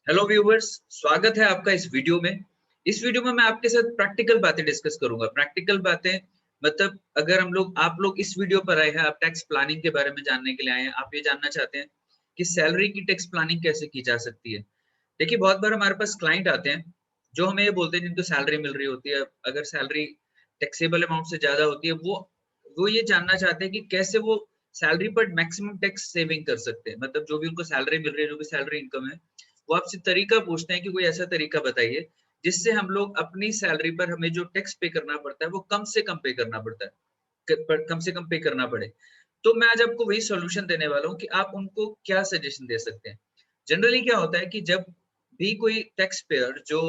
Hello viewers, स्वागत है आपका इस वीडियो में। इस वीडियो में मैं आपके साथ प्रैक्टिकल बातें डिस्कस करूंगा। प्रैक्टिकल बातें मतलब अगर आप लोग इस वीडियो पर आए हैं, आप टैक्स प्लानिंग के बारे में जानने के लिए आए हैं, आप ये जानना चाहते हैं कि सैलरी की टैक्स प्लानिंग कैसे की जा सकती है। देखिए, बहुत बार हमारे पास क्लाइंट आते हैं जो हमें ये बोलते हैं जिनको सैलरी मिल रही होती है, अगर सैलरी टैक्सेबल अमाउंट से ज्यादा होती है, वो ये जानना चाहते हैं कि कैसे वो सैलरी पर मैक्सिमम टैक्स सेविंग कर सकते हैं। मतलब जो भी उनको सैलरी मिल रही है, जो भी सैलरी इनकम है, वो आपसे तरीका पूछते हैं कि कोई ऐसा तरीका बताइए जिससे हम लोग अपनी सैलरी पर हमें जो टैक्स पे करना पड़ता है वो कम से कम पे करना पड़ता है, कम से कम पे करना पड़े। तो मैं आज आपको वही सॉल्यूशन देने वाला हूँ कि आप उनको क्या सजेशन दे सकते हैं। जनरली क्या होता है कि जब भी कोई टैक्स पेयर जो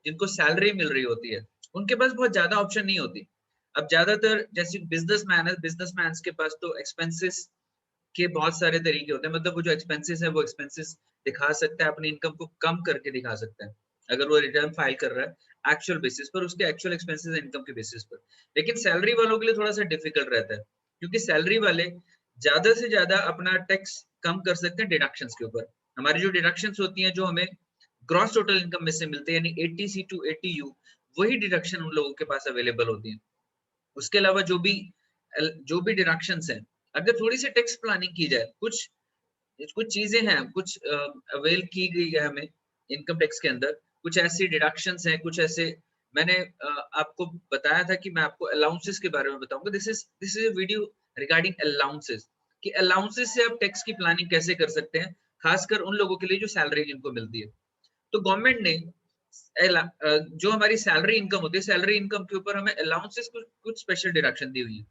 जिनको सैलरी मिल रही होती है, उनके पास बहुत ज्यादा ऑप्शन नहीं होती। अब ज्यादातर जैसे बिजनेसमैन है, बिजनेसमैन के पास तो एक्सपेंसेस के बहुत सारे तरीके होते हैं। मतलब वो जो एक्सपेंसेस है वो एक्सपेंसेस दिखा सकता है, अपनी इनकम को कम करके दिखा सकता है। अगर वो रिटर्न फाइल कर रहा है एक्चुअल बेसिस पर, उसके एक्चुअल एक्सपेंसेस इनकम के बेसिस पर। लेकिन सैलरी वालों के लिए थोड़ा सा डिफिकल्ट रहता है, क्योंकि सैलरी वाले ज्यादा से ज्यादा अपना टैक्स कम कर सकते हैं डिडक्शंस के ऊपर। हमारी जो डिडक्शंस होती हैं, जो हमें ग्रॉस टोटल इनकम में से मिलते हैं, यानी 80C टू 80U, वही डिडक्शन उन लोगों के पास अवेलेबल होती है। उसके अलावा जो भी डिडक्शंस हैं, अगर थोड़ी सी टैक्स प्लानिंग की जाए, कुछ कुछ चीजें हैं, कुछ अवेल की गई है हमें इनकम टैक्स के अंदर। कुछ ऐसी डिडक्शंस हैं, कुछ ऐसे मैंने आपको बताया था कि मैं आपको अलाउंसेस के बारे में बताऊंगा। This is a video regarding allowances, कि अलाउंसेस से आप टैक्स की प्लानिंग कैसे कर सकते हैं, खासकर उन लोगों के लिए जो सैलरी जिनको मिलती है। तो गवर्नमेंट ने जो हमारी सैलरी इनकम होती है, सैलरी इनकम के ऊपर हमें अलाउंसेस कुछ स्पेशल डिडक्शन दी हुई है।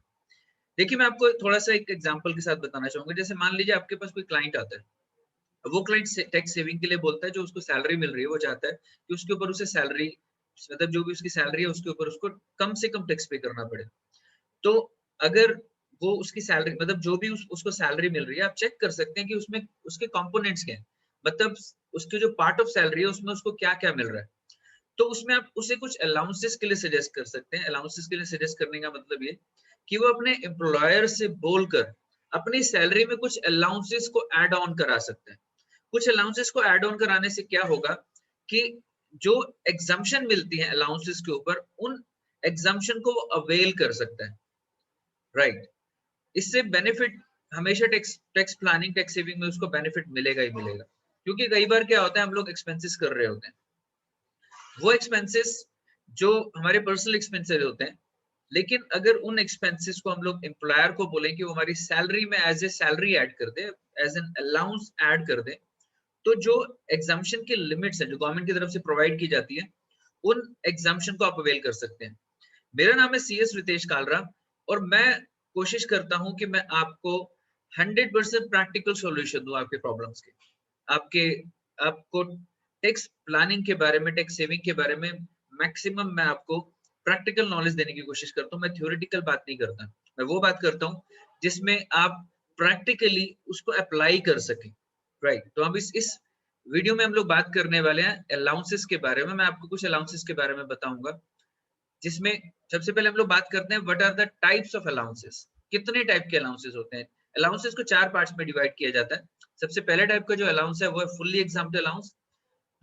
देखिए, मैं आपको थोड़ा सा एक एग्जांपल के साथ बताना चाहूंगा। जैसे मान लीजिए आपके पास कोई क्लाइंट आता है, वो क्लाइंट टैक्स सेविंग के लिए बोलता है, जो उसको सैलरी मिल रही है वो चाहता है कि उसके ऊपर उसे सैलरी, मतलब जो भी उसकी सैलरी है उसके ऊपर उसको कम से कम टैक्स पे करना पड़े। तो अगर वो उसकी सैलरी, मतलब जो भी उसको सैलरी मिल रही है, आप चेक कर सकते हैं कि उसमें उसके कंपोनेंट्स क्या हैं। मतलब उसके जो पार्ट ऑफ सैलरी है उसमें उसको क्या क्या मिल रहा है। तो उसमें आप उसे कुछ अलाउंसेस के लिए सजेस्ट कर सकते हैं। अलाउंसेस के लिए सजेस्ट करने का मतलब ये कि वो अपने एम्प्लॉयर से बोलकर अपनी सैलरी में कुछ अलाउंसेस को ऐड ऑन करा सकते हैं। कुछ अलाउंसेस को ऐड ऑन कराने से क्या होगा कि जो एग्जम्पशन मिलती है अलाउंसेस के ऊपर, उन एग्जम्पशन को वो अवेल कर सकता है। राइट, इससे बेनिफिट हमेशा tax tax planning, tax saving में उसको बेनिफिट मिलेगा ही मिलेगा। क्योंकि कई बार क्या होता है, हम लोग एक्सपेंसेस कर रहे होते हैं, वो एक्सपेंसेस जो हमारे पर्सनल एक्सपेंसेस होते हैं, लेकिन अगर उन एक्सपेंसेस को हम लोग एम्प्लॉयर को बोले कि वो हमारी सैलरी में एज ए सैलरी ऐड कर दे, एज एन अलाउंस ऐड कर दे, तो जो एग्जाम्पशन की लिमिट्स है जो गवर्नमेंट की तरफ से प्रोवाइड की जाती है, उन एग्जाम्पशन को आप अवेल कर सकते हैं। मेरा नाम है CS रितेश कालरा, और मैं कोशिश करता हूं कि मैं आपको 100% प्रैक्टिकल सॉल्यूशन दूं आपके प्रॉब्लम्स के। आपके आपको टैक्स प्लानिंग के बारे में, टैक्स सेविंग के बारे में मैक्सिमम मैं आपको प्रैक्टिकल नॉलेज देने की कोशिश करता हूँ। मैं थ्योरेटिकल बात नहीं करता, मैं वो बात करता हूँ जिसमें आप प्रैक्टिकली उसको अप्लाई कर सकें। राइट, तो अब इस वीडियो में हम लोग बात करने वाले हैं अलाउंसेस के बारे में। मैं आपको कुछ अलाउंसेस के बारे में बताऊंगा, जिसमें सबसे पहले हम लोग बात करते हैं what are the types of allowances. कितने टाइप के अलाउंसेस होते हैं। अलाउंसेस को 4 पार्ट्स में डिवाइड किया जाता है। सबसे पहले टाइप का जो अलाउंस है वो है फुल्ली एग्जाम्प्ट अलाउंस,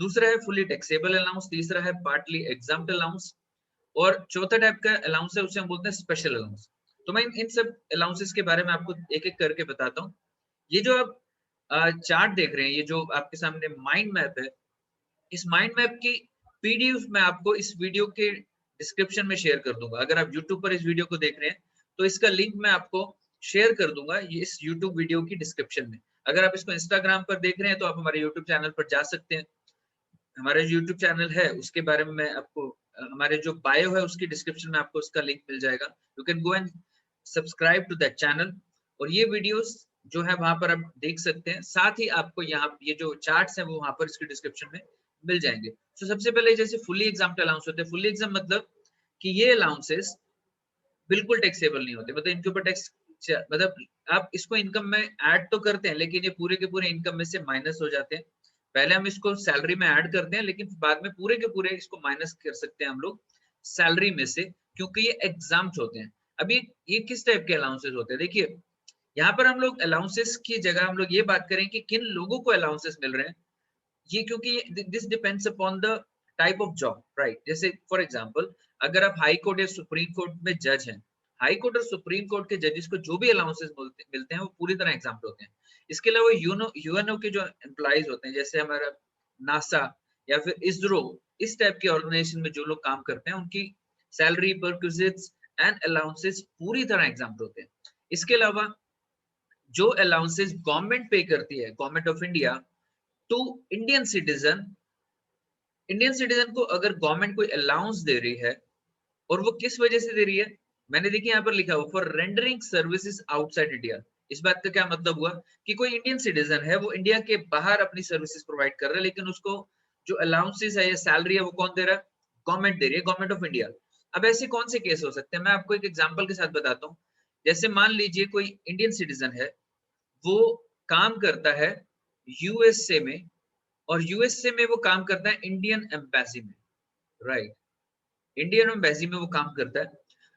दूसरा है फुल्ली टैक्सेबल अलाउंस, तीसरा है पार्टली एग्जाम्प्ट अलाउंस, और चौथा टाइप का अलाउंस है उसे हम बोलते हैं स्पेशल अलाउंस। तो मैं इन सब अलाउंसेस के बारे में आपको एक एक करके बताता हूँ। ये जो आप चार्ट देख रहे हैं, ये जो आपके सामने माइंड मैप है, इस माइंड मैप की PDF मैं आपको इस वीडियो के डिस्क्रिप्शन में शेयर कर दूंगा। अगर आप YouTube पर इस वीडियो को देख रहे हैं तो इसका लिंक मैं आपको शेयर कर दूंगा ये इस YouTube वीडियो की डिस्क्रिप्शन में। अगर आप इसको Instagram पर देख रहे हैं तो आप हमारे YouTube चैनल पर जा सकते हैं। हमारा जो YouTube चैनल है उसके बारे में मैं आपको हमारे जो बायो है उसकी डिस्क्रिप्शन में आपको उसका लिंक मिल जाएगा। You can go and subscribe to that channel, और ये वीडियोस जो है वहां पर आप देख सकते हैं। साथ ही आपको यहाँ ये जो चार्ट्स हैं वो वहां पर इसके डिस्क्रिप्शन में मिल जाएंगे। तो सबसे पहले जैसे फुली एग्जाम्प्ट अलाउंस होते हैं। फुली एग्जाम मतलब कि ये अलाउंसेस बिल्कुल टैक्सेबल नहीं होते, मतलब इनके ऊपर टैक्स, मतलब आप इसको इनकम में ऐड तो करते हैं लेकिन ये पूरे के पूरे इनकम में से माइनस हो जाते हैं। पहले हम इसको सैलरी में ऐड करते हैं, लेकिन बाद में पूरे के पूरे इसको माइनस कर सकते हैं हम लोग सैलरी में से, क्योंकि ये एग्जाम्प्ट होते हैं। अभी ये किस टाइप के अलाउंसेस होते हैं, देखिए यहाँ पर हम लोग अलाउंसेस की जगह हम लोग ये बात करें कि किन लोगों को अलाउंसेस मिल रहे हैं। ये क्योंकि this depends upon the type of job, right. जैसे फॉर एग्जांपल अगर आप हाई कोर्ट या सुप्रीम कोर्ट में जज हैं, हाई कोर्ट और सुप्रीम कोर्ट के जजेस को जो भी अलाउंसेस मिलते हैं वो पूरी तरह एग्जाम्प्ट होते हैं। इसके अलावा यूएनओ के जो एम्प्लॉइज होते हैं, जैसे हमारा नासा या फिर इसरो, इस टाइप के ऑर्गेनाइजेशन में जो लोग काम करते हैं, उनकी सैलरी, परक्विजिट्स एंड अलाउंसेस पूरी तरह एग्जाम्प्ट होते हैं। इसके अलावा जो अलाउंसेस गवर्नमेंट पे करती है, government of India, to Indian citizen, Indian citizen को अगर गवर्नमेंट कोई अलाउंस दे रही है और वो किस वजह से दे रही है, मैंने देखिए यहाँ पर लिखा हुआ for rendering services outside India. इस बात का क्या मतलब हुआ कि कोई इंडियन सिटीजन है, वो इंडिया के बाहर अपनी सर्विसेज प्रोवाइड कर रहा है, लेकिन उसको जो अलाउंसेस है या सैलरी है वो कौन दे रहा है, गवर्नमेंट दे रही है, गवर्नमेंट ऑफ इंडिया। अब ऐसे कौन से केस हो सकते हैं, मैं आपको एक एग्जांपल के साथ बताता हूँ। जैसे मान लीजिए कोई इंडियन सिटीजन है, वो काम करता है यूएसए में, और यूएसए में वो काम करता है इंडियन एम्बेसी में, राइट। इंडियन एम्बेसी में वो काम करता है।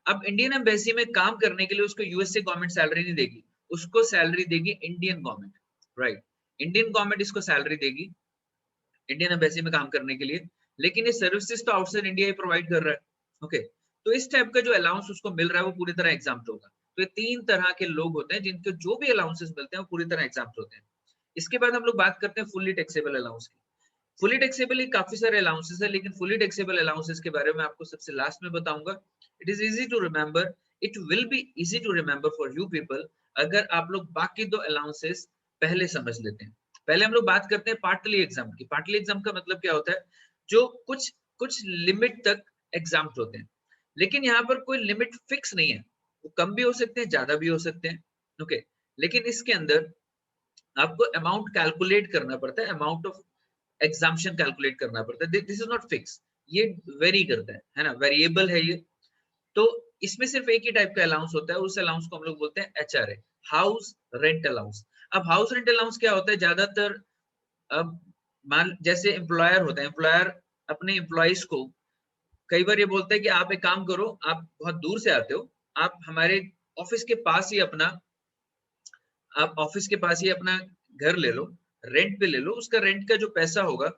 अब इंडियन एम्बेसी में काम करने के लिए उसको यूएसए गवर्नमेंट सैलरी नहीं देगी, उसको सैलरी देगी Indian government, right. Indian government इसको सैलरी देगी इंडियन एम्बेसी में काम करने के लिए, लेकिन ये सर्विसेज तो आउटसाइड इंडिया ही प्रोवाइड कर रहा है। ओके, तो इस टाइप का जो अलाउंस उसको मिल रहा है वो पूरी तरह एग्जाम्प्ट होगा। तो ये तीन तरह के लोग होते हैं जिनको जो भी अलाउंसेस मिलते हैं वो पूरी तरह एग्जाम्प्ट होते हैं। इसके बाद हम लोग बात करते हैं फुल्ली टैक्सेबल अलाउंस की। फुली टैक्सेबल काफी सारे अलाउंसेस है, लेकिन फुली टैक्सेबल अलाउंसेस के बारे में आपको सबसे लास्ट में बताऊंगा। It is easy to remember, it will be easy to remember for you people अगर आप लोग बाकी दो अलाउंसेस पहले समझ लेते हैं। पहले हम लोग बात करते हैं पार्टली एग्जाम की। पार्टली एग्जाम का मतलब क्या होता है, जो कुछ कुछ लिमिट तक एग्जाम होते हैं, लेकिन यहाँ पर कोई लिमिट फिक्स नहीं है, वो कम भी हो सकते हैं, ज्यादा भी हो सकते हैं। ओके, लेकिन इसके अंदर आपको अमाउंट कैलकुलेट करना पड़ता है, अमाउंट ऑफ एग्जाम्पशन कैलकुलेट करना पड़ता है। दिस इज नॉट फिक्स, ये वेरी करता है ना, वेरिएबल है ये। तो इसमें सिर्फ एक ही टाइप का अलाउंस होता है, उस अलाउंस को हम लोग बोलते हैं एचआरए, हाउस रेंट अलाउंस। अब हाउस रेंट अलाउंस क्या होता है, ज्यादातर अब मान जैसे एम्प्लॉयर होता है, एम्प्लॉयर अपने एम्प्लॉइज को कई बार ये बोलता है कि आप एक काम करो, आप बहुत दूर से आते हो, आप हमारे ऑफिस के पास ही अपना आप ऑफिस के पास ही अपना घर ले लो, रेंट पे ले लो, उसका रेंट का जो पैसा होगा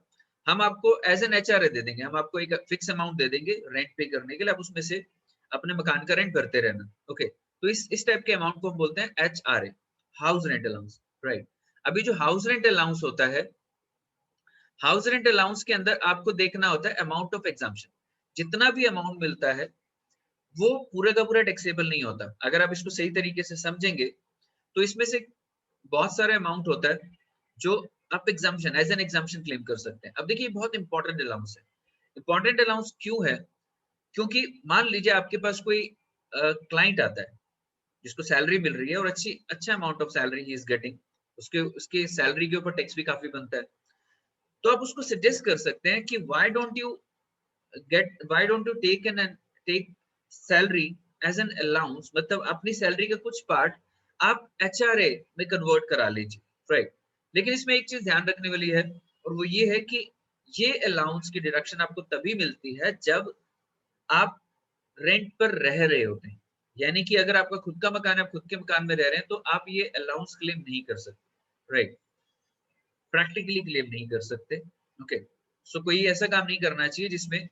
हम आपको एज एन एचआरए दे देंगे, हम आपको एक फिक्स अमाउंट दे देंगे रेंट पे करने के लिए, आप उसमें से अपने मकान का रेंट भरते रहना। ओके, तो इस टाइप के अमाउंट को हम बोलते हैं HRA, house rent allowance, right. अभी जो हाउस रेंट अलाउंस होता है, हाउस रेंट अलाउंस के अंदर आपको देखना होता है अमाउंट ऑफ एग्जाम्पशन। जितना भी अमाउंट मिलता है वो पूरा का पूरा टैक्सेबल नहीं होता। अगर आप इसको सही तरीके से समझेंगे तो इसमें से बहुत सारे अमाउंट होता है जो आप exemption as an exemption claim कर सकते हैं। अब देखिए बहुत इंपॉर्टेंट अलाउंस है। इंपॉर्टेंट अलाउंस क्यों है, क्योंकि मान लीजिए आपके पास कोई क्लाइंट आता है जिसको सैलरी मिल रही है और अच्छा amount of salary he is getting, उसके उसके सैलरी के ऊपर टैक्स भी काफी बनता है। तो आप उसको सजेस्ट कर सकते हैं कि why don't you take salary as an allowance, मतलब अपनी सैलरी का कुछ पार्ट आप एचआरए में कन्वर्ट करा लीजिए, राइट। लेकिन इसमें एक चीज ध्यान रखने वाली है, और वो ये है कि ये अलाउंस की डिडक्शन आपको तभी मिलती है जब आप रेंट पर रह रहे होते हैं। यानी कि अगर आपका खुद का मकान है, आप खुद के मकान में रह रहे हैं, तो आप ये अलाउंस क्लेम नहीं कर सकते, राइट। प्रैक्टिकली क्लेम नहीं कर सकते। ओके, सो कोई ऐसा काम नहीं करना चाहिए जिसमें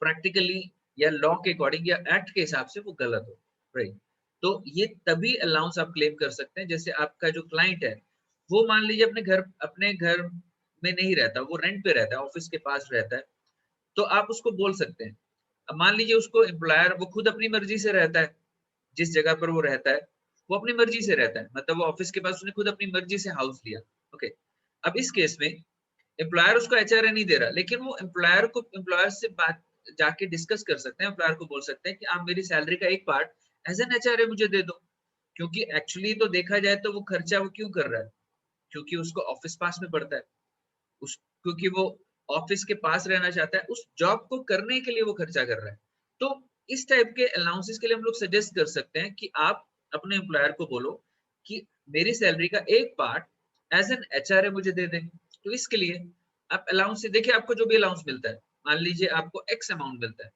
प्रैक्टिकली या लॉ के अकॉर्डिंग या एक्ट के हिसाब से वो गलत हो, राइट। तो ये तभी अलाउंस आप क्लेम कर सकते हैं जैसे आपका जो क्लाइंट है वो मान लीजिए अपने घर में नहीं रहता, वो रेंट पे रहता है, ऑफिस के पास रहता है, तो आप उसको बोल सकते हैं। अब मान लीजिए उसको एम्प्लॉयर वो खुद अपनी मर्जी से रहता है, जिस जगह पर वो रहता है वो अपनी मर्जी से रहता है, मतलब वो ऑफिस के पास उसने खुद अपनी मर्जी से हाउस लिया। ओके, अब इस केस में एम्प्लॉयर उसको एचआरए नहीं दे रहा, लेकिन वो एम्प्लॉयर से बात जाके डिस्कस कर सकते हैं, एम्प्लॉयर को बोल सकते हैं कि आप मेरी सैलरी का एक पार्ट एज एन एचआरए मुझे दे दो। क्योंकि एक्चुअली तो देखा जाए तो वो खर्चा वो क्यों कर रहा है, क्योंकि उसको ऑफिस पास में पड़ता है, उस क्योंकि वो ऑफिस के पास रहना चाहता है, उस जॉब को करने के लिए वो खर्चा कर रहा है। तो इस टाइप के अलाउंसेस के लिए हम लोग सजेस्ट कर सकते हैं कि आप अपने एम्प्लॉयर को बोलो कि मेरी सैलरी का एक पार्ट एज एन एचआरए मुझे दे दें। तो इसके लिए आप अलाउंस से देखिए, आपको जो भी अलाउंस मिलता है, मान लीजिए आपको एक्स अमाउंट मिलता है,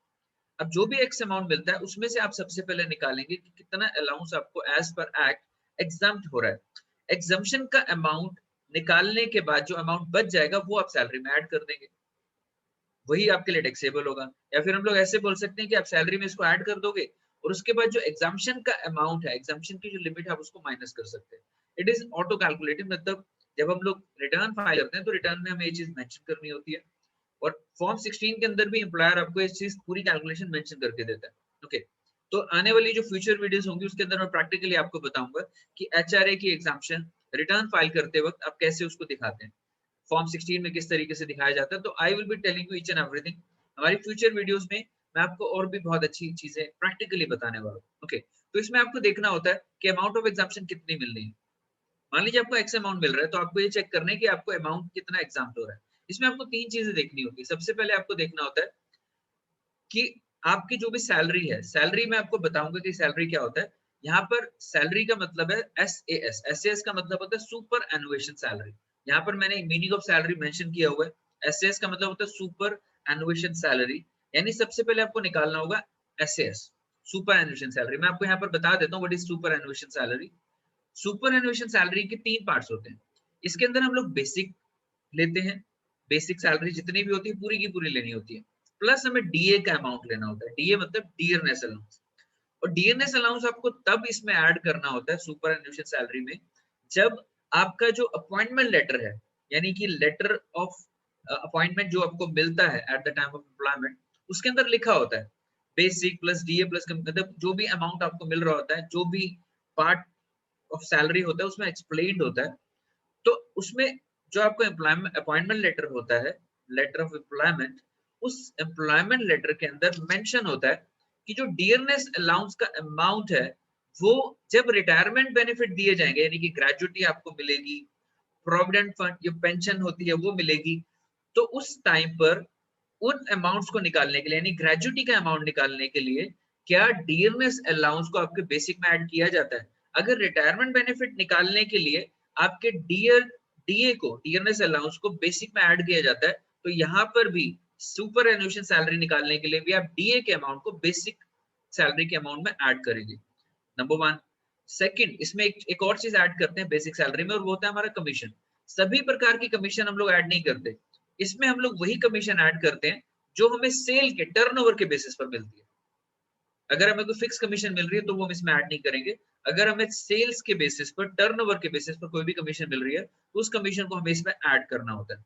अब जो भी एक्स अमाउंट मिलता है उसमें से आप सबसे पहले निकालेंगे कि कितना अलाउंस आपको एज पर एक्ट एग्जाम्प्ट हो रहा है। एग्जाम्पशन का अमाउंट निकालने के बाद जो अमाउंट बच जाएगा वो आप सैलरी में ऐड कर देंगे, वही आपके लिए टैक्सेबल होगा। या फिर हम लोग ऐसे बोल सकते हैं कि आप सैलरी में इसको ऐड कर दोगे और उसके बाद जो एग्जाम्पशन का अमाउंट है, एग्जाम्पशन की जो लिमिट है, आप उसको माइनस कर सकते हैं। इट इज ऑटो कैलकुलेटेड, मतलब जब हम लोग रिटर्न फाइल करते हैं तो रिटर्न में हमें ये चीज मेंशन करनी होती है, और फॉर्म 16 के अंदर भी एम्प्लॉयर आपको इस चीज पूरी कैलकुलेशन मेंशन करके देता है। ओके, तो आने वाली जो फ्यूचर वीडियोस होंगी उसके अंदर मैं प्रैक्टिकली आपको बताऊंगा कि एचआरए की एग्जाम्पशन रिटर्न फाइल करते वक्त आप कैसे उसको दिखाते हैं, फॉर्म 16 में किस तरीके से दिखाया जाता है। तो I will be telling you each and everything. हमारी फ्यूचर वीडियोस में मैं आपको और भी बहुत अच्छी चीजें प्रैक्टिकली बताने वाला हूँ। ओके, तो इसमें आपको देखना होता है कि अमाउंट ऑफ एग्जाम्पशन कितनी मिलनी है। मान लीजिए आपको एक्स अमाउंट मिल रहा है, तो आपको ये चेक करना है कि आपको अमाउंट कितना एग्जाम्प्ट हो रहा है। इसमें आपको तीन चीजें देखनी होती है। सबसे पहले आपको देखना होता है कि आपकी जो भी सैलरी है, सैलरी में आपको बताऊंगा कि सैलरी क्या होता है। यहाँ पर सैलरी का मतलब है एसएएस। एसएएस का मतलब होता है सुपर एनुएशन सैलरी। यहाँ पर मैंने मीनिंग ऑफ सैलरी मेंशन किया हुआ है। एसएएस का मतलब होता है सुपर एनुएशन सैलरी, यानी सबसे पहले आपको निकालना होगा एसएएस, सुपर एनुएशन सैलरी। मैं आपको यहाँ पर बता देता हूँ what is superannuation salary. Superannuation salary के तीन पार्ट्स होते हैं। इसके अंदर हम लोग बेसिक लेते हैं, बेसिक सैलरी जितनी भी होती है पूरी की पूरी लेनी होती है, प्लस हमें डीए का अमाउंट लेना होता है। डीए मतलब डियरनेस अलाउंस, और डियरनेस अलाउंस आपको तब इसमें ऐड करना होता है सुपर एनुएशन सैलरी में, जब आपका जो अपॉइंटमेंट लेटर है, यानी कि लेटर ऑफ अपॉइंटमेंट जो आपको मिलता है at the time of employment, उसके अंदर लिखा होता है बेसिक प्लस डीए प्लस, मतलब जो भी अमाउंट आपको मिल रहा होता है, जो भी पार्ट ऑफ सैलरी होता है उसमें एक्सप्लेन्ड होता है। तो उसमें जो आपको एम्प्लॉयमेंट अपॉइंटमेंट लेटर होता है, लेटर ऑफ एम्प्लॉयमेंट, उस एम्प्लॉयमेंट लेटर के अंदर मेंशन होता है कि जो डियरनेस अलाउंस का अमाउंट है, वो जब रिटायरमेंट बेनिफिट दिए जाएंगे, यानी कि ग्रेजुटी आपको मिलेगी, प्रोविडेंट फंड जो पेंशन होती है वो मिलेगी, तो उस टाइम पर उन अमाउंट्स को निकालने के लिए, यानी ग्रेजुटी का अमाउंट निकालने के लिए, क्या डियरनेस अलाउंस को आपके बेसिक में ऐड किया जाता है। अगर रिटायरमेंट बेनिफिट निकालने के लिए आपके डीए को, डियरनेस अलाउंस को बेसिक में ऐड किया जाता है, तो यहाँ पर भी सुपर एनुएशन सैलरी निकालने के लिए भी आप डीए के अमाउंट को बेसिक सैलरी के अमाउंट में ऐड करेंगे, नंबर वन। सेकंड, इसमें एक और चीज ऐड करते हैं बेसिक सैलरी में, और वो होता है हमारा कमीशन। सभी प्रकार की कमीशन हम लोग ऐड नहीं करते, इसमें हम लोग वही कमीशन ऐड करते हैं जो हमें सेल के टर्नओवर के बेसिस पर मिलती है। अगर हमें कोई फिक्स कमीशन मिल रही है तो वो हम इसमें ऐड नहीं करेंगे। अगर हमें सेल्स के बेसिस पर, टर्नओवर के बेसिस पर कोई भी कमीशन मिल रही है, तो उस कमीशन को हमें इसमें ऐड करना होता है।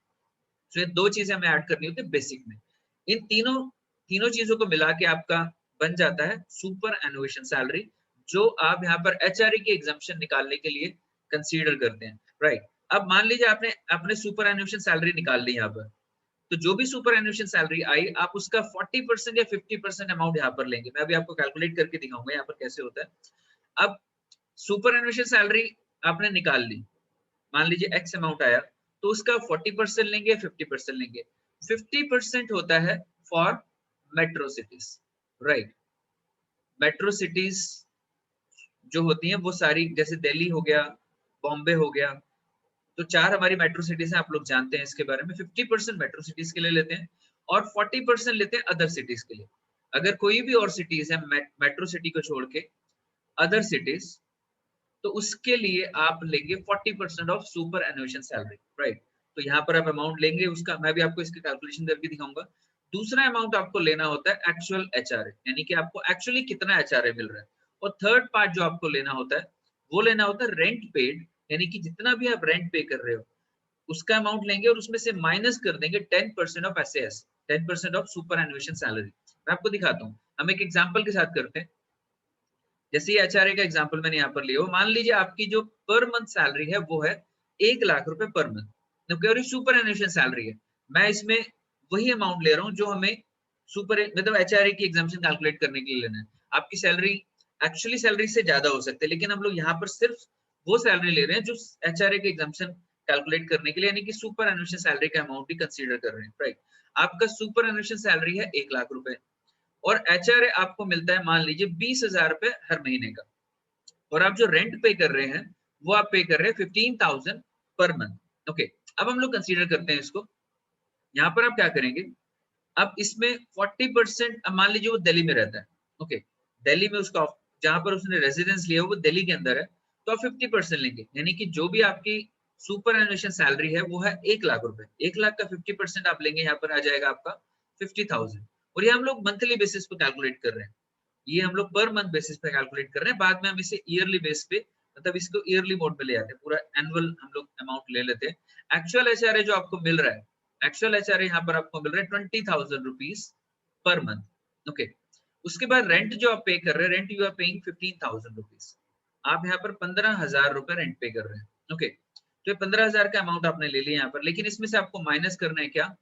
तो ये दो चीजें हमें ऐड करनी होती है बेसिक में। इन तीनों तीनों चीजों को मिला के आपका बन जाता है सुपर एनुएशन सैलरी, जो आप यहाँ पर एचआरए की एग्जाम्पशन निकालने के लिए कंसीडर करते हैं, राइट। अब मान लीजिए आपने अपने सुपर एनुएशन सैलरी निकाल ली यहाँ पर, तो जो भी सुपर एनुएशन सैलरी आई, आप उसका 40% या 50% अमाउंट यहाँ पर लेंगे। मैं अभी आपको कैलकुलेट करके दिखाऊंगा यहाँ पर कैसे होता है। अब सुपर एनुएशन सैलरी आपने निकाल ली, मान लीजिए एक्स अमाउंट आया, तो उसका 40% लेंगे, 50% लेंगे। 50% होता है for metro cities, right. Metro cities जो होती हैं वो सारी, जैसे दिल्ली हो गया, बॉम्बे हो गया, तो चार हमारी मेट्रो सिटीज हैं, आप लोग जानते हैं इसके बारे में। 50% मेट्रो सिटीज के लिए लेते हैं और 40% लेते हैं अदर सिटीज के लिए। अगर कोई भी और सिटीज है मेट्रो सिटी को छोड़ के, अदर सिटीज, तो उसके लिए आप लेंगे 40% of superannuation salary, right. तो यहाँ पर आप अमाउंट लेंगे उसका, मैं भी आपको इसका कैलकुलेशन करके दिखाऊंगा। दूसरा अमाउंट आपको लेना होता है एक्चुअल एचआरए, यानी कि आपको एक्चुअली कितना एचआरए मिल रहा है। और थर्ड पार्ट जो आपको लेना होता है, वो लेना होता है रेंट पेड, यानी कि जितना भी आप रेंट पे कर रहे हो उसका अमाउंट लेंगे और उसमें से माइनस कर देंगे 10% of SAS, 10% of superannuation salary. मैं आपको दिखाता हूँ, हम एक एग्जांपल के साथ करते हैं। जैसे ये एचआरए का एग्जांपल मैंने यहाँ पर लिया, मान लीजिए आपकी जो पर मंथ सैलरी है वो है 1 लाख रुपए पर मंथ, और सुपर एनुएशन सैलरी है। मैं इसमें वही अमाउंट ले रहा हूँ जो हमें सुपर मतलब एचआरए की एग्जाम्पशन कैलकुलेट करने के लिए लेना है। आपकी सैलरी एक्चुअली सैलरी से ज्यादा हो सकती है, लेकिन हम लोग यहाँ पर सिर्फ वो सैलरी ले रहे हैं जो एचआरए के एग्जाम्पशन कैलकुलेट करने के लिए, यानी कि सुपर एनुएशन सैलरी का अमाउंट भी कंसीडर कर रहे हैं, राइट। आपका सुपर एनुएशन सैलरी है 1 लाख रुपए, और एचआरए आपको मिलता है मान लीजिए 20,000 रुपए हर महीने का, और आप जो रेंट पे कर रहे हैं वो आप पे कर रहे हैं 15,000 पर मंथ। ओके, अब हम लोग कंसीडर करते हैं इसको। यहाँ पर आप क्या करेंगे, अब इसमें 40%, अब मान लीजिए वो दिल्ली में रहता है, ओके, दिल्ली में उसका जहां पर उसने रेजिडेंस लिया वो दिल्ली के अंदर है, तो आप 50% लेंगे, यानी कि जो भी आपकी सुपर एनुएशन सैलरी है वो है 1 लाख रुपए। 1 लाख का 50% आप लेंगे, यहाँ पर आ जाएगा आपका 50,000। और ये हम लोग मंथली बेसिस पे कैलकुलेट कर रहे हैं, ये हम लोग पर मंथ बेसिस पे कैलकुलेट कर रहे हैं। बाद में हम इसे ईयरली बेस पे, मतलब इसको ईयरली मोड में ले आते हैं, पूरा एनुअल हम लोग अमाउंट ले लेते हैं। एक्चुअल एचआरए जो आपको मिल रहा है, एक्चुअल एचआरए यहाँ पर आपको मिल रहा है 20,000 रुपीज पर मंथ। ओके, उसके बाद रेंट जो आप पे कर रहे हैं, rent you are paying 15,000 rupees. आप यहाँ पर 15,000 रुपए रेंट पे कर रहे हैं। ओके, तो ये 15,000 का अमाउंट आपने ले लिया यहाँ पर, लेकिन इसमें से आपको माइनस करना है क्या,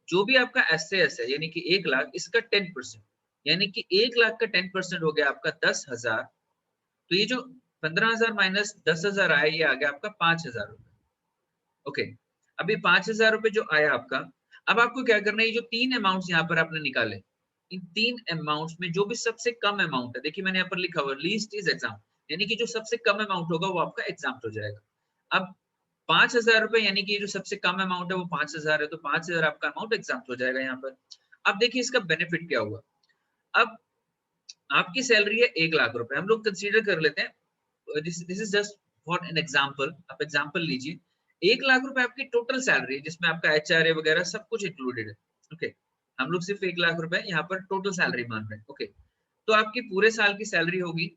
जो भी आपका एसएएस है, यानी कि 1 लाख, इसका 10%, यानी कि 1 लाख का 10% हो गया आपका 10,000। तो ये जो 15,000 माइनस 10,000 आया, ये आ गया आपका 5,000 रुपए। ओके, अभी 5,000 रुपए जो आया आपका, अब आपको क्या करना है, ये जो तीन अमाउंट्स यहाँ पर आपने निकाले, इन तीन अमाउंट्स में जो भी सबसे कम अमाउंट है, देखिए मैंने यहाँ पर लिखा हुआ लीस्ट इज एग्जाम, यानी कि जो सबसे कम अमाउंट होगा वो आपका एग्जाम हो जाएगा। अब 5,000 रुपए, यानी कि जो सबसे कम अमाउंट है वो 5,000 है, तो 5,000 आपका अमाउंट एग्जाम हो जाएगा यहाँ पर। अब देखिए इसका बेनिफिट क्या हुआ। अब आपकी सैलरी है 1 लाख रुपए, हम लोग कंसीडर कर लेते हैं, this is just for an example, आप एग्जांपल लीजिए। 1 लाख रुपए आपकी टोटल सैलरी है, जिसमें आपका एचआरए वगैरह सब कुछ इंक्लूडेड है। ओके, हम लोग सिर्फ 1 लाख रुपए यहाँ पर टोटल सैलरी मान रहे हैं। ओके, तो आपकी पूरे साल की सैलरी होगी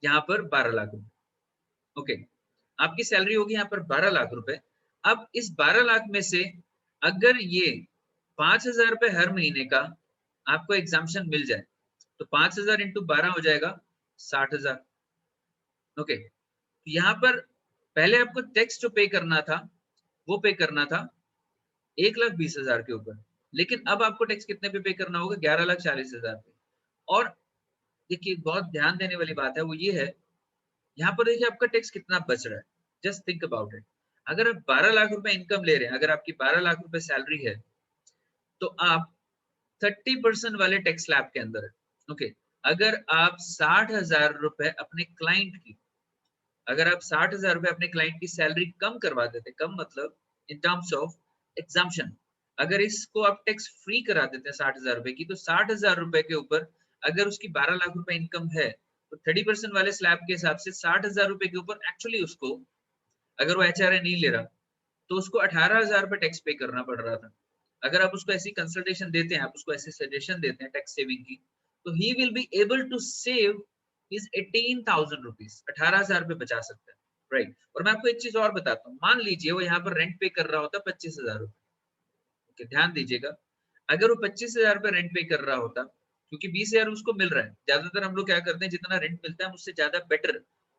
यहाँ पर 12 लाख रुपए। ओके, आपकी सैलरी होगी यहाँ पर 12 लाख रुपए। अब इस 12 लाख में से अगर ये 5,000 रुपए हर महीने का आपको एग्जाम्पशन मिल जाए, तो 5,000 इंटू 12 हो जाएगा 60,000। ओके, तो यहाँ पर पहले आपको टैक्स जो पे करना था वो पे करना था 1,20,000 के ऊपर, लेकिन अब आपको टैक्स कितने पे करना होगा, 11,40,000 पे। और देखिए बहुत ध्यान देने वाली बात है वो ये है, यहाँ पर देखिए आपका टैक्स कितना बच रहा है। जस्ट थिंक अबाउट इट, अगर आप 12 लाख रुपए इनकम ले रहे हैं, अगर आपकी 12 लाख रुपए सैलरी है, तो आप 30% वाले टैक्स स्लैब के अंदर है। ओके, अगर आप 60,000 रुपए अपने क्लाइंट की, अगर आप 60,000 रुपए अपने क्लाइंट की सैलरी कम करवा देते, कम मतलब इन टर्म्स ऑफ एग्जाम्पशन, अगर इसको आप टैक्स फ्री करा देते हैं 60,000 रुपए की, तो 60,000 रुपए के ऊपर अगर उसकी 12 लाख रुपए इनकम है, तो 30% वाले स्लैब के हिसाब से 60,000 रुपए के ऊपर एक्चुअली उसको, अगर वो एचआरए नहीं ले रहा, तो उसको 18,000 रुपए टैक्स पे करना पड़ रहा था। अगर आप उसको ऐसी कंसल्टेशन देते हैं, आप उसको ऐसे सजेशन देते हैं टैक्स सेविंग की, तो he will be able to save is 18,000 rupees, 18,000 रुपए बचा सकता है। राइट, और मैं आपको एक चीज और बताता हूँ, मान लीजिए वो यहाँ पर रेंट पे कर रहा होता 25,000 रुपए। ओके, ध्यान दीजिएगा, अगर वो 25,000 रुपए रेंट पे कर रहा होता, क्योंकि 20,000 उसको मिल रहा है, ज्यादातर हम लोग क्या करते हैं, जितना रेंट मिलता है उससे ज्यादा बेटर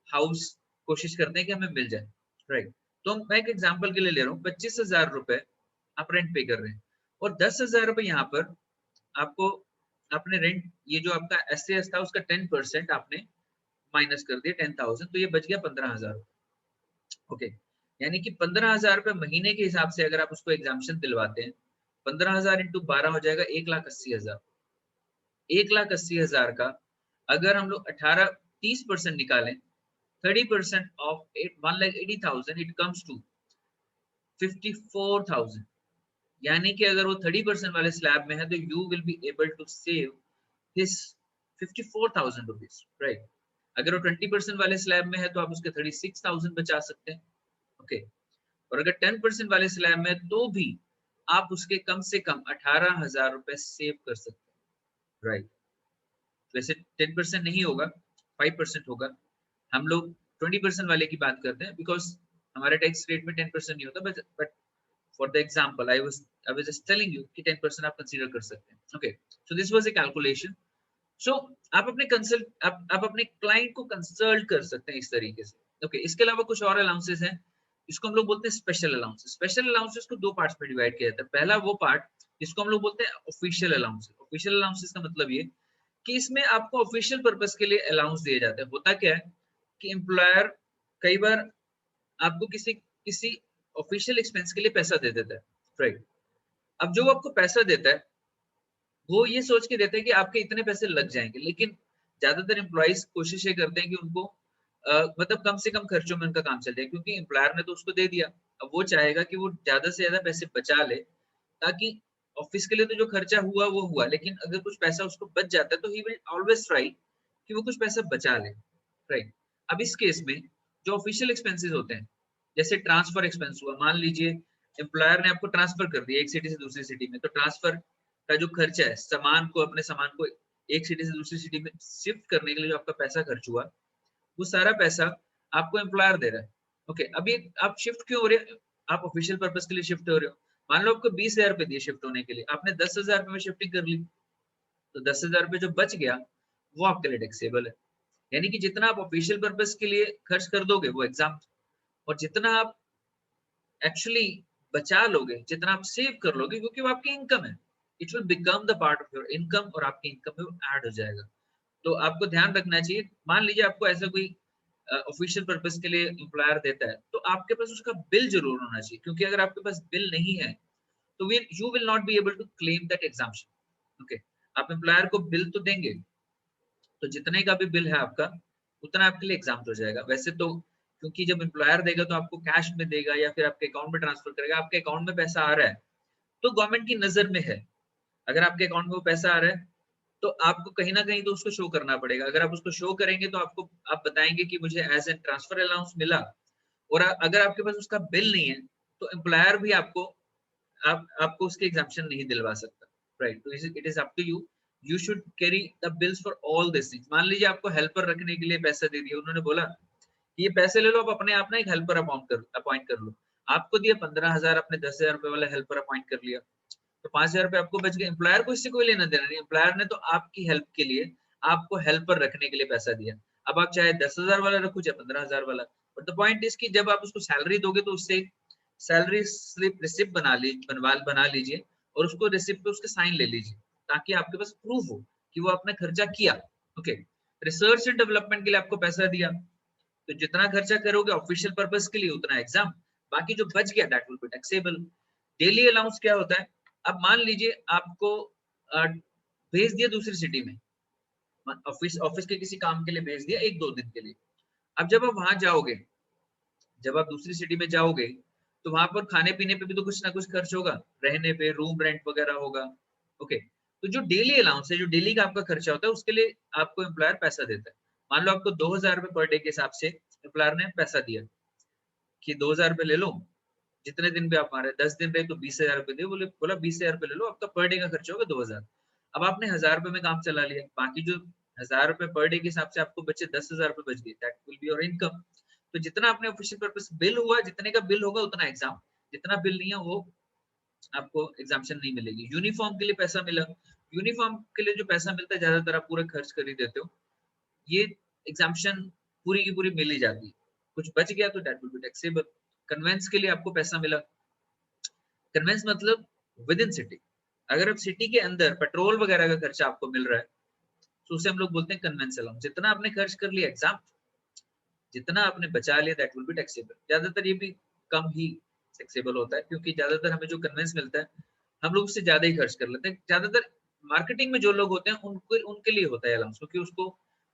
हाउस कोशिश करते हैं कि हमें मिल जाए। राइट, तो मैं एक एग्जांपल के लिए ले रहा हूँ, 25,000 रुपए आप रेंट पे कर रहे हैं, और 10,000 रुपए यहाँ पर आपको, आपने रेंट, ये जो आपका एसएएस था उसका 10% आपने माइनस कर दिया 10,000, तो ये बच गया 15,000। ओके, यानी कि 15,000 रुपए महीने के हिसाब से अगर आप उसको एग्जाम्पशन दिलवाते हैं, 15,000 इंटू 12 हो जाएगा 1,80,000। 1,80,000 का अगर हम लोग 30% निकालें, 30% ऑफ 1,80,000, इट कम्स टू 54,000। यानी कि अगर वो 30% वाले स्लैब में है, तो you will be able to save his 54,000 rupees. Right, अगर वो 20% वाले स्लैब में है, तो आप उसके 36,000 बचा सकते हैं। ओके, और अगर 10% वाले स्लैब में है, तो भी आप उसके कम से कम 18,000 रुपए सेव कर सकते हैं। राइट, वैसे 10% नहीं होगा, 5% होगा। हम लोग 20% वाले की बात करते हैं, बिकॉज हमारे टैक्स रेट में 10% नहीं होता, but for the example I was just telling you कि 10% आप कंसीडर कर सकते हैं। Okay, so this was a calculation. सो आप अपने कंसल्ट आप अपने क्लाइंट को कंसल्ट कर सकते हैं इस तरीके से। ओके, इसके अलावा कुछ और अलाउंसेस हैं, इसको हम लोग बोलते हैं स्पेशल अलाउंसेस। स्पेशल अलाउंसेस को दो पार्ट्स में डिवाइड किया जाता है। पहला वो पार्ट जिसको हम लोग बोलते हैं ऑफिशियल अलाउंसेस। ऑफिशियल अलाउंसेस का मतलब ये कि इसमें आपको ऑफिशियल पर्पस के लिए अलाउंस दिए जाते हैं। होता क्या है कि एम्प्लॉयर कई बार आपको किसी किसी ऑफिशियल एक्सपेंस के लिए पैसा दे देता है। राइट, अब जो वो आपको पैसा देता है, वो ये सोच के देते हैं कि आपके इतने पैसे लग जाएंगे, लेकिन ज्यादातर एम्प्लॉइज कोशिश ये करते हैं कि उनको मतलब कम से कम खर्चों में उनका काम चल जाए, क्योंकि एम्प्लॉयर ने तो उसको दे दिया। अब वो चाहेगा कि वो ज्यादा से ज्यादा पैसे बचा ले, ताकि ऑफिस के लिए तो जो खर्चा हुआ वो हुआ, लेकिन अगर कुछ पैसा उसको बच जाता है, तो ही विल ऑलवेज ट्राई कि वो कुछ पैसा बचा ले। राइट, अब इस केस में जो ऑफिशियल एक्सपेंसेस होते हैं, जैसे ट्रांसफर एक्सपेंस हुआ, मान लीजिए एम्प्लॉयर ने आपको ट्रांसफर कर दिया एक सिटी से दूसरी सिटी में, तो ट्रांसफर का जो खर्चा है, अपने सामान को एक सिटी से दूसरी सिटी में शिफ्ट करने के लिए जो आपका पैसा खर्च हुआ, वो सारा पैसा आपको एम्प्लॉयर दे रहा है। ओके, अभी आप शिफ्ट क्यों हो रहे हैं? आप ऑफिशियल पर्पस के लिए शिफ्ट हो रहे हो। मान लो आपको 20,000 रुपए दिए शिफ्ट होने के लिए, आपने 10,000 रुपए में शिफ्टिंग कर ली, तो 10,000 रुपए जो बच गया वो आपके लिए टैक्सेबल है। यानी कि जितना आप ऑफिशियल पर्पस के लिए खर्च कर दोगे वो एग्जाम, और जितना आप एक्चुअली बचा लोगे, जितना आप सेव कर लोगे, क्योंकि वो आपकी इनकम है, it will become the part of your income, और आपकी इनकम में वो ऐड हो जाएगा। तो आपको ध्यान रखना चाहिए, मान लीजिए आपको ऐसा कोई ऑफिशियल पर्पस के लिए एम्प्लॉयर देता है, तो आपके पास उसका बिल जरूर होना चाहिए, क्योंकि अगर आपके पास बिल नहीं है तो you will not be able to claim that exemption. Okay, आप एम्प्लॉयर को बिल तो देंगे, तो जितने का भी बिल है आपका, उतना आपके लिए एग्जाम हो जाएगा। वैसे तो क्योंकि जब एम्प्लॉयर देगा तो आपको कैश में देगा या फिर आपके अकाउंट में ट्रांसफर करेगा, आपके अकाउंट में पैसा आ रहा है तो गवर्नमेंट की नजर में है। अगर आपके अकाउंट में वो पैसा आ रहा है तो आपको कहीं ना कहीं तो उसको शो करना पड़ेगा। अगर आप उसको शो करेंगे तो आपको आप बताएंगे कि मुझे एज एन ट्रांसफर अलाउंस मिला, और अगर आपके पास उसका बिल नहीं है तो एम्प्लॉयर भी आपको उसके एग्जाम्पशन नहीं दिलवा सकता, राइट? तो it is up to you, you should carry the bills for all this things. मान लीजिए आपको हेल्पर रखने के लिए पैसा दे दिया, उन्होंने बोला कि ये पैसे ले लो, आप अपने आप ना एक हेल्पर अपॉइंट कर लो। आपको दिया 15,000, अपने 10,000 रुपए वाला हेल्पर अपॉइंट कर लिया, तो 5,000 रुपए आपको बच गए। एम्प्लॉयर को इससे कोई लेना देना नहीं, एम्प्लॉयर ने तो आपकी हेल्प के लिए आपको हेल्पर रखने के लिए पैसा दिया। अब आप चाहे 10,000 वाला रखो चाहे 15,000 वाला, बट द पॉइंट इज कि जब आप उसको सैलरी दोगे तो उससे सैलरी स्लिप रिसिप्ट बना लीजिए, और उसको रिसिप्ट पे उसके साइन ले लीजिए, ताकि आपके पास प्रूफ हो कि वो आपने खर्चा किया। ओके, रिसर्च एंड डेवलपमेंट के लिए आपको पैसा दिया, तो जितना खर्चा करोगे ऑफिशियल पर्पस के लिए उतना एग्जाम, बाकी जो बच गया that will be taxable. Daily allowance क्या होता है? अब मान लीजिए आपको भेज दिया दूसरी सिटी में, ऑफिस ऑफिस के किसी काम के लिए भेज दिया 1-2 दिन के लिए। अब जब आप वहां जाओगे, जब आप दूसरी सिटी में जाओगे, तो वहां पर खाने पीने पे भी तो कुछ ना कुछ खर्च होगा, रहने पे रूम रेंट वगैरह होगा। ओके, तो जो डेली अलाउंस है, जो डेली का आपका खर्चा होता है, उसके लिए आपको एम्प्लॉयर पैसा देता है। मान लो आपको 2,000 रुपए पर डे के हिसाब से एम्प्लॉयर ने पैसा दिया कि 2,000 रुपए ले लो, जितने दिन भी आप मारे, 10 दिन रहे तो 20,000 रुपए दे, बोला 20,000 रुपए ले लो, आपका पर डे का खर्चा होगा 2,000। अब आपने 1,000 रुपए में काम चला लिया, बाकी जो 1,000 रुपए पर डे के हिसाब से आपको बचे 10,000 रुपए बच गए, that will be your income. तो जितना आपने ऑफिशियल पर्पस बिल हुआ, जितने का बिल होगा उतना एग्जाम, जितना बिल नहीं है वो आपको एग्जाम्पशन नहीं मिलेगी। यूनिफॉर्म के लिए पैसा मिला, यूनिफॉर्म के लिए जो पैसा मिलता है ज्यादातर आप पूरा खर्च कर ही देते हो, ये एग्जाम्पशन पूरी की पूरी मिल ही जाती है। कुछ बच गया तो that will be taxable. Conveyance के लिए आपको पैसा मिला, कन्वेंस मतलब विद इन सिटी, अगर आप सिटी के अंदर पेट्रोल वगैरह का खर्चा आपको मिल रहा है तो उसे हम लोग बोलते हैं कन्वेंस अलाउंस। जितना आपने खर्च कर लिया एग्जाम, जितना आपने बचा लिया दैट विल बी टैक्सेबल। ज्यादातर ये भी कम ही टैक्सेबल होता है, क्योंकि ज्यादातर हमें जो कन्वेंस मिलता है हम लोग उससे ज्यादा ही खर्च कर लेते हैं। ज्यादातर मार्केटिंग में जो लोग होते हैं उनको उनके लिए होता है अलाउंस, क्योंकि उसको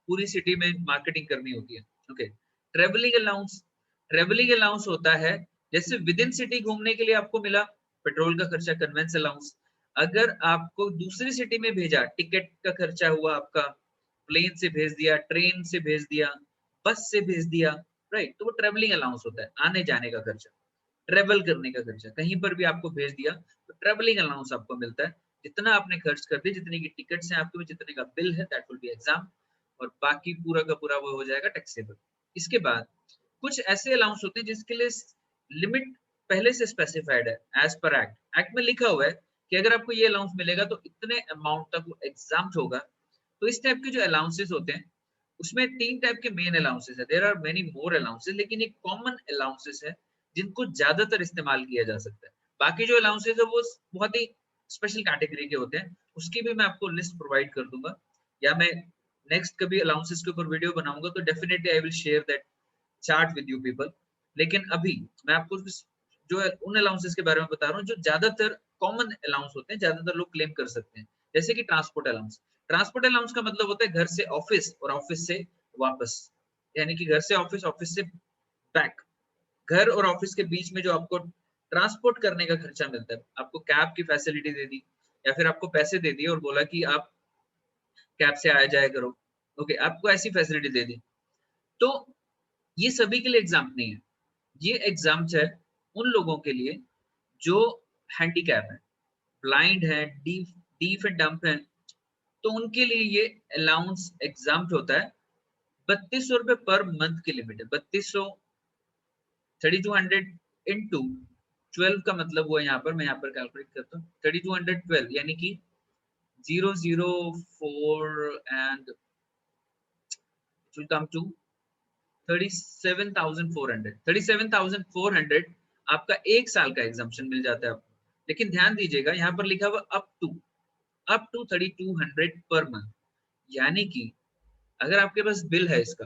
पूरी सिटी में मार्केटिंग करनी होती है। Okay, travelling allowance, travelling allowance होता है जैसे विद इन सिटी घूमने के लिए आपको मिला पेट्रोल का खर्चा, कन्वेंस अलाउंस। अगर आपको दूसरी सिटी में भेजा, टिकट का खर्चा हुआ आपका, प्लेन से भेज दिया, ट्रेन से भेज दिया, बस से भेज दिया, राइट, तो वो ट्रेवलिंग अलाउंस होता है, आने जाने का खर्चा, ट्रेवल करने का खर्चा, कहीं पर भी आपको भेज दिया तो ट्रेवलिंग अलाउंस आपको मिलता है। जितना आपने खर्च कर दिया, जितने की टिकट्स हैं आपके, जितने का बिल है दैट विल बी एग्जाम, और बाकी पूरा का पूरा वो हो जाएगा टैक्सेबल। इसके बाद कुछ ऐसे अलाउंस होते हैं जिसके लिए लिमिट पहले से स्पेसिफाइड है एज पर एक्ट। एक्ट में लिखा हुआ है कि अगर आपको ये अलाउंस मिलेगा तो इतने अमाउंट तक वो एग्जाम होगा। तो इस टाइप के जो अलाउंसेस होते हैं उसमें 3 टाइप के मेन अलाउंसेस है, there are many more allowances, लेकिन एक कॉमन अलाउंसेस है जिनको ज्यादातर इस्तेमाल किया जा सकता है। बाकी जो अलाउंसेस है वो बहुत ही स्पेशल कैटेगरी के होते हैं, उसकी भी मैं आपको लिस्ट प्रोवाइड कर दूंगा, या मैं नेक्स्ट कभी अलाउंसेस के ऊपर वीडियो बनाऊंगा तो definitely I will share that chart with you people. लेकिन अभी मैं आपको जो उन अलाउंसेस के बारे में बता रहा हूँ जो ज्यादातर कॉमन अलाउंस होते हैं, ज्यादातर लोग क्लेम कर सकते हैं। जैसे कि ट्रांसपोर्ट अलाउंस, ट्रांसपोर्ट अलाउंस का मतलब होता है घर से ऑफिस और ऑफिस से वापस, यानी कि घर से ऑफिस, ऑफिस से बैक, घर और ऑफिस के बीच में जो आपको ट्रांसपोर्ट करने का खर्चा मिलता है। आपको कैब की फैसिलिटी दे दी, या फिर आपको पैसे दे दिए और बोला कि आप कैब से आया जाया करो, ओके, आपको ऐसी फैसिलिटी दे दी, तो ये सभी के लिए एग्जाम नहीं है। ये एग्जाम है उन लोगों के लिए जो हैंडीकैप है, ब्लाइंड है, डीफ एंड डम्प है, तो उनके लिए ये अलाउंस एग्जाम होता है। 3200 रुपए पर मंथ की लिमिट है। 3200 3200 इंटू 12 का मतलब हुआ यहाँ पर, मैं यहाँ पर कैलकुलेट करता हूँ, 3212 यानी कि 004 and it will come to 37,400। 37,400 आपका एक साल का एग्जाम्पशन मिल जाता है आपको। लेकिन ध्यान दीजिएगा यहाँ पर लिखा हुआ अप टू 3200 पर मंथ, यानी कि अगर आपके पास बिल है इसका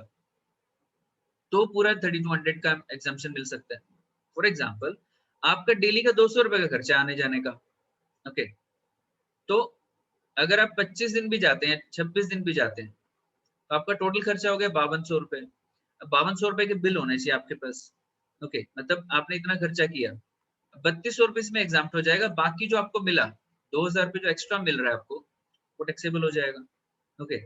तो पूरा 3200 का एग्जाम्पशन मिल सकता है। फॉर एग्जाम्पल आपका डेली का 200 रुपए का खर्चा आने जाने का, ओके, तो अगर आप 25 दिन भी जाते हैं, 26 दिन भी जाते हैं, तो आपका टोटल खर्चा हो गया 5200 रुपए। अब 5200 रुपए के बिल होने चाहिए आपके पास, ओके, मतलब आपने इतना खर्चा किया, 3200 रुपए इसमें एग्जाम हो जाएगा। बाकी जो आपको मिला 2000 रुपए जो एक्स्ट्रा मिल रहा है आपको, वो टैक्सेबल हो जाएगा, ओके।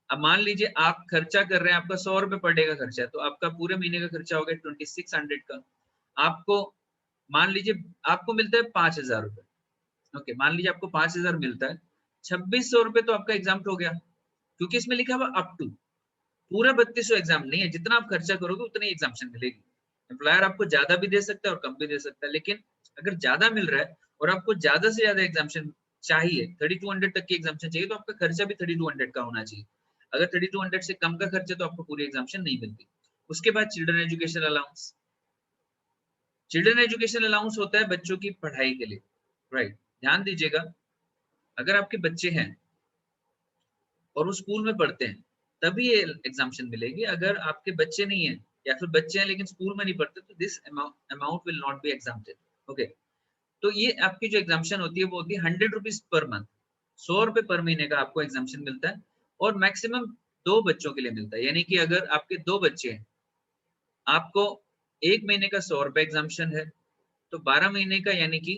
अब मान लीजिए आप खर्चा कर रहे हैं, आपका 100 रुपए पर डे का खर्चा है, तो आपका पूरे महीने का खर्चा हो गया 2600 का। आपको मान लीजिए आपको मिलता है 5000 रुपए, ओके, मान लीजिए आपको 5000 मिलता है, 2600 रुपए तो आपका एग्जाम हो गया, क्योंकि इसमें लिखा हुआ अप टू। पूरा 3200 एग्जाम नहीं है, जितना आप खर्चा करोगे उतनी एग्जाम्शन मिलेगी। एम्प्लॉयर आपको ज्यादा भी दे सकता है और कम भी दे सकता है, लेकिन अगर ज्यादा मिल रहा है और आपको ज्यादा से ज्यादा एग्जाम्शन चाहिए, 3200 तक की एग्जाम्शन चाहिए, तो आपका खर्चा भी 3200 का होना चाहिए। अगर 3200 से कम का खर्चा तो आपको पूरी एग्जाम्शन नहीं मिलती। उसके बाद children education allowance. Children education allowance होता है बच्चों की पढ़ाई के लिए, राइट। ध्यान दीजिएगा, अगर आपके बच्चे हैं और वो स्कूल में पढ़ते हैं तभी ये एग्जाम्शन मिलेगी। अगर आपके बच्चे नहीं है या फिर बच्चे हैं लेकिन स्कूल में नहीं पढ़ते, तो this amount will not B exempted, okay. तो ये आपकी जो एग्जाम्शन होती है वो होती है 100 रुपीज पर मंथ, 100 रुपए पर महीने का आपको एग्जाम्शन मिलता है, और मैक्सिमम 2 बच्चों के लिए मिलता है। यानी कि अगर आपके 2 बच्चे हैं, आपको एक महीने का 100 रुपए एग्जाम्शन है, तो 12 महीने का यानी कि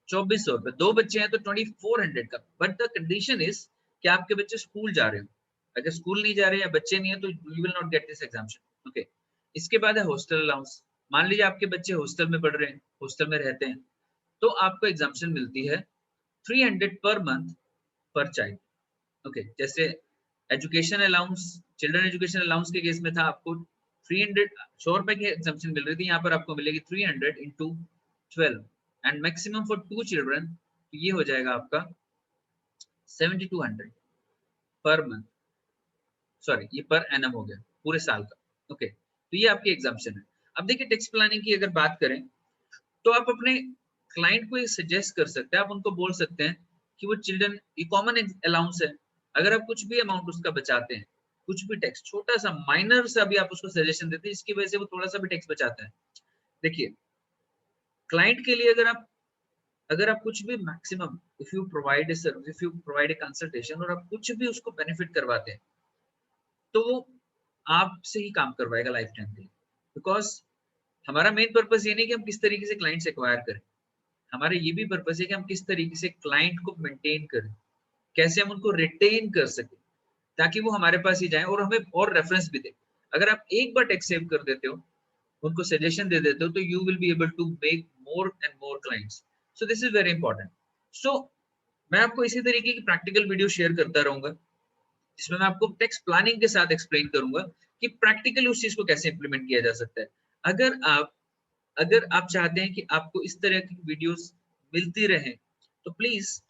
2400 रुपए। 2 बच्चे हैं तो 2400 का, बट द कंडीशन इज कि आपके बच्चे स्कूल जा रहे हो। अगर स्कूल नहीं जा रहे या बच्चे नहीं है तो you will not get this exemption, okay. इसके बाद है हॉस्टल अलाउंस। मान लीजिए आपके बच्चे हॉस्टल में पढ़ रहे हैं, हॉस्टल में रहते हैं, तो आपको एग्जाम्शन मिलती है 300 पर मंथ पर चाइल्ड, ओके। जैसे education allowance, children education allowance के केस में था आपको 300, 100 रुपए की एग्जाम्शन मिल रही थी, यहाँ पर आपको मिलेगी 300 into 12 and maximum for 2 children, तो ये हो जाएगा आपका 7200 पर मंथ, सॉरी ये पर एनम हो गया पूरे साल का, ओके। तो ये आपकी एग्जाम्शन है। अब देखिए टैक्स प्लानिंग की अगर बात करें तो आप अपने क्लाइंट को ये सजेस्ट कर सकते हैं, आप उनको बोल सकते हैं कि वो चिल्ड्रन ये कॉमन अलाउंस है, अगर आप कुछ भी अमाउंट उसका बचाते हैं, कुछ भी टैक्स छोटा सा माइनर सा भी आप उसको सजेशन देते हैं जिसकी वजह से वो थोड़ा सा भी टैक्स बचाता है। देखिए क्लाइंट के लिए अगर आप कुछ भी maximum, if you provide a service, if you provide a consultation और आप कुछ भी उसको बेनिफिट करवाते हैं, तो वो आपसे ही काम करवाएगा लाइफ टाइम के लिए। बिकॉज हमारा मेन पर्पस ये नहीं कि हम किस तरीके से क्लाइंट से एक्वायर करें, हमारा ये भी पर्पस है कि हम किस तरीके से क्लाइंट को मेंटेन करें, कैसे हम उनको रिटेन कर सके, ताकि वो हमारे पास ही जाए और हमें और रेफरेंस भी दे। अगर आप एक बार टैक्स सेव कर देते हो, उनको सजेशन दे देते हो, तो you will be able to make more and more clients. So this is very important. So मैं आपको इसी तरीके की प्रैक्टिकल वीडियो शेयर करता रहूंगा, जिसमें मैं आपको टैक्स प्लानिंग के साथ एक्सप्लेन करूंगा कि प्रैक्टिकली उस चीज को कैसे इंप्लीमेंट किया जा सकता है। अगर आप चाहते हैं कि आपको इस तरह की वीडियोस मिलती रहे, तो प्लीज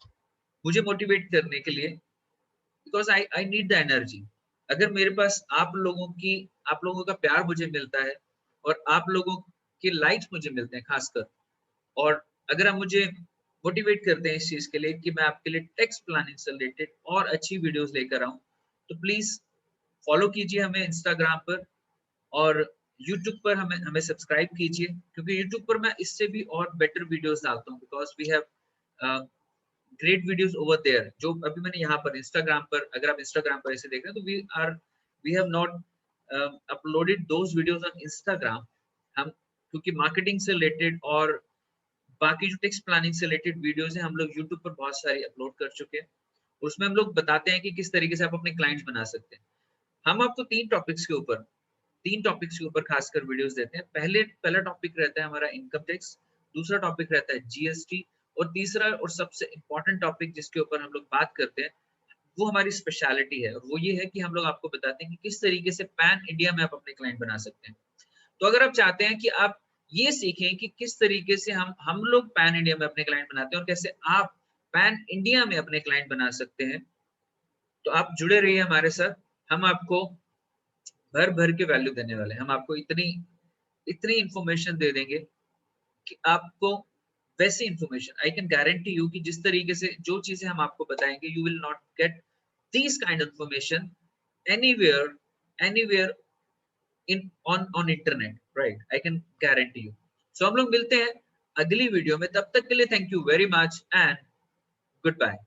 मुझे मोटिवेट करने के लिए, because I need the energy. अगर मेरे पास आप लोगों का प्यार मुझे मिलता है और आप लोगों के लाइक्स मुझे मिलते हैं खासकर, और अगर आप मुझे मोटिवेट करते हैं इस चीज के लिए कि मैं आपके लिए टैक्स प्लानिंग से रिलेटेड और अच्छी वीडियोस लेकर आऊं, तो प्लीज फॉलो कीजिए हमें इंस्टाग्राम पर, और यूट्यूब पर हमें हमें सब्सक्राइब कीजिए, क्योंकि यूट्यूब पर मैं इससे भी और बेटर वीडियोस डालता हूँ, because we have great videos over there. जो अभी मैंने यहाँ पर इंस्टाग्राम पर, अगर आप इंस्टाग्राम पर ऐसे देख रहे हैं, तो we have not uploaded those videos on Instagram. हम क्योंकि मार्केटिंग से रिलेटेड और बाकी जो टेक्स्ट प्लानिंग से रिलेटेड वीडियोस हैं, हम लोग यूट्यूब पर बहुत सारी अपलोड कर चुके हैं। उसमें हम लोग बताते हैं कि किस तरीके से आप अपने क्लाइंट्स बना सकते हैं। हम आपको 3 टॉपिक्स के ऊपर 3 टॉपिक्स के ऊपर खासकर वीडियोस देते हैं। पहला टॉपिक रहता है हमारा इनकम टैक्स, दूसरा टॉपिक रहता है जीएसटी, और तीसरा और सबसे इम्पोर्टेंट टॉपिक जिसके ऊपर हम लोग बात करते हैं वो हमारी स्पेशलिटी है, और वो ये है कि हम लोग आपको बताते हैं कि किस तरीके से पैन इंडिया में आप अपने क्लाइंट बना सकते हैं। तो अगर आप चाहते हैं कि आप ये सीखें कि किस तरीके से हम लोग पैन इंडिया में अपने क्लाइंट बनाते हैं और कैसे आप पैन इंडिया में अपने क्लाइंट बना सकते हैं, तो आप जुड़े रहिए हमारे साथ। हम आपको भर भर के वैल्यू देने वाले हैं। हम आपको इतनी इतनी इंफॉर्मेशन दे देंगे कि आपको वैसी information, I can guarantee you कि जिस तरीके से जो चीजें हम आपको बताएंगे, you will not get this kind of information anywhere anywhere in on internet, right? I can guarantee you. So हम लोग मिलते हैं अगली वीडियो में, तब तक के लिए thank you very much and good bye.